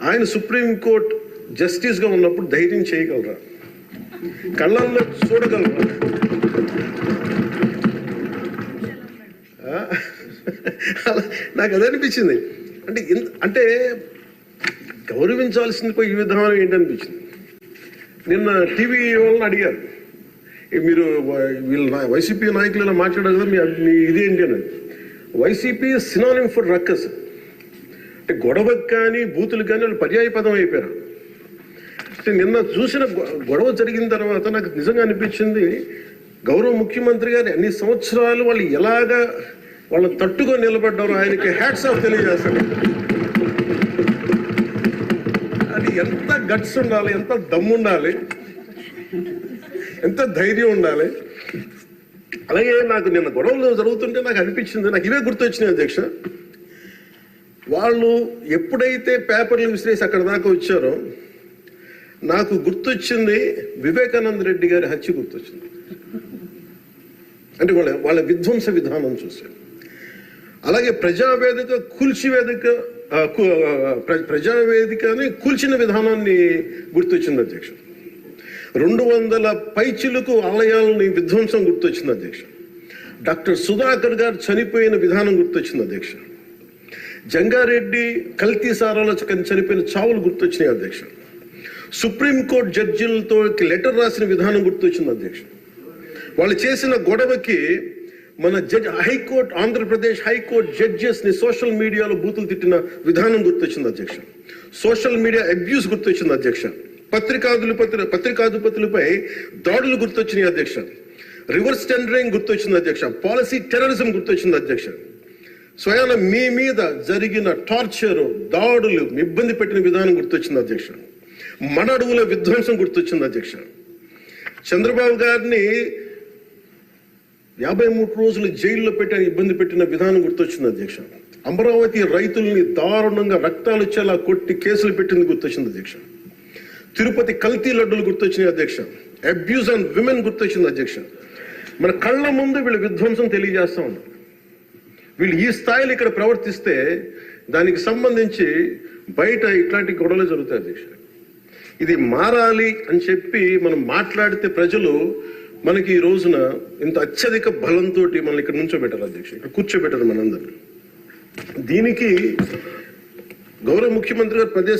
ఆయన సుప్రీంకోర్టు జస్టిస్గా ఉన్నప్పుడు ధైర్యం చేయగలరా? కళ్ళల్లో చూడగలరా? నాకు అది అనిపించింది. అంటే గౌరవించాల్సింది పోయి ఈ విధానం ఏంటనిపించింది. నిన్న టీవీ వాళ్ళని అడిగారు, మీరు వీళ్ళ వైసీపీ నాయకులు ఇలా మాట్లాడారు కదా, మీ ఇదేంటి అని. YCP synonym for ruckus. అంటే గొడవకు కానీ బూతులు కానీ వాళ్ళు పర్యాయ పదం అయిపోయారు. అంటే నిన్న చూసిన గొడవ జరిగిన తర్వాత నాకు నిజంగా అనిపించింది, గౌరవ ముఖ్యమంత్రి గారు అన్ని సంవత్సరాలు వాళ్ళు ఎలాగా వాళ్ళని తట్టుకొని నిలబడ్డారు, ఆయనకి హ్యాట్స్ ఆఫ్ తెలియజేస్తాడు. అది ఎంత గట్స్ ఉండాలి, ఎంత దమ్ము ఉండాలి, ఎంత ధైర్యం ఉండాలి. అలాగే నాకు నిన్న గొడవలు జరుగుతుంటే నాకు అనిపించింది, నాకు ఇవే గుర్తొచ్చినాయి అధ్యక్ష. వాళ్ళు ఎప్పుడైతే పేపర్లు విసిరేసి అక్కడ దాకా వచ్చారో నాకు గుర్తొచ్చింది వివేకానంద రెడ్డి గారి హత్య గుర్తొచ్చింది. అంటే వాళ్ళ విధ్వంస విధానం చూశారు. అలాగే ప్రజావేదికని కూల్చిన విధానాన్ని గుర్తొచ్చింది అధ్యక్ష. 200 పైచిలకు ఆలయాలని విధ్వంసం గుర్తొచ్చింది అధ్యక్ష. డాక్టర్ సుధాకర్ గారు చనిపోయిన విధానం గుర్తొచ్చింది అధ్యక్ష. జంగారెడ్డి కల్తీ సారాలో చనిపోయిన చావులు గుర్తొచ్చినాయి అధ్యక్ష. సుప్రీంకోర్టు జడ్జిలతో లెటర్ రాసిన విధానం గుర్తొచ్చింది అధ్యక్ష. వాళ్ళు చేసిన గొడవకి మన హైకోర్టు, ఆంధ్రప్రదేశ్ హైకోర్టు జడ్జెస్ ని సోషల్ మీడియాలో బూతులు తిట్టిన విధానం గుర్తొచ్చింది అధ్యక్ష. సోషల్ మీడియా అబ్యూస్ గుర్తొచ్చింది అధ్యక్ష. పత్రికాధిపతులపై దాడులు గుర్తొచ్చినాయి అధ్యక్ష. రివర్స్ టెండరింగ్ గుర్తొచ్చింది అధ్యక్ష. పాలసీ టెర్రరిజం గుర్తొచ్చింది అధ్యక్ష. స్వయాన మీ మీద జరిగిన టార్చర్, దాడులు, ఇబ్బంది పెట్టిన విధానం గుర్తొచ్చింది అధ్యక్ష. మన అడవుల విధ్వంసం గుర్తొచ్చింది అధ్యక్ష. చంద్రబాబు గారిని 53 రోజులు జైల్లో పెట్టి ఇబ్బంది పెట్టిన విధానం గుర్తొచ్చింది అధ్యక్ష. అమరావతి రైతుల్ని దారుణంగా రక్తాలు వచ్చేలా కొట్టి కేసులు పెట్టింది గుర్తొచ్చింది అధ్యక్ష. తిరుపతి కల్తీ లడ్డులు గుర్తొచ్చినాయి అధ్యక్ష. అబ్యూజ్ ఆన్ విమెన్ గుర్తొచ్చింది అధ్యక్ష. మన కళ్ళ ముందు వీళ్ళ విధ్వంసం తెలియజేస్తా ఉన్నారు. వీళ్ళు ఈ స్థాయిలో ఇక్కడ ప్రవర్తిస్తే దానికి సంబంధించి బయట ఇట్లాంటి గొడవలు జరుగుతాయి అధ్యక్ష. ఇది మారాలి అని చెప్పి మనం మాట్లాడితే ప్రజలు మనకి ఈ రోజున ఇంత అత్యధిక బలంతో మనల్ని ఇక్కడ నుంచోబెట్టారు అధ్యక్ష, ఇక్కడ కూర్చోబెట్టారు మనందరినీ. దీనికి గౌరవ ముఖ్యమంత్రి గారు ప్రదేశ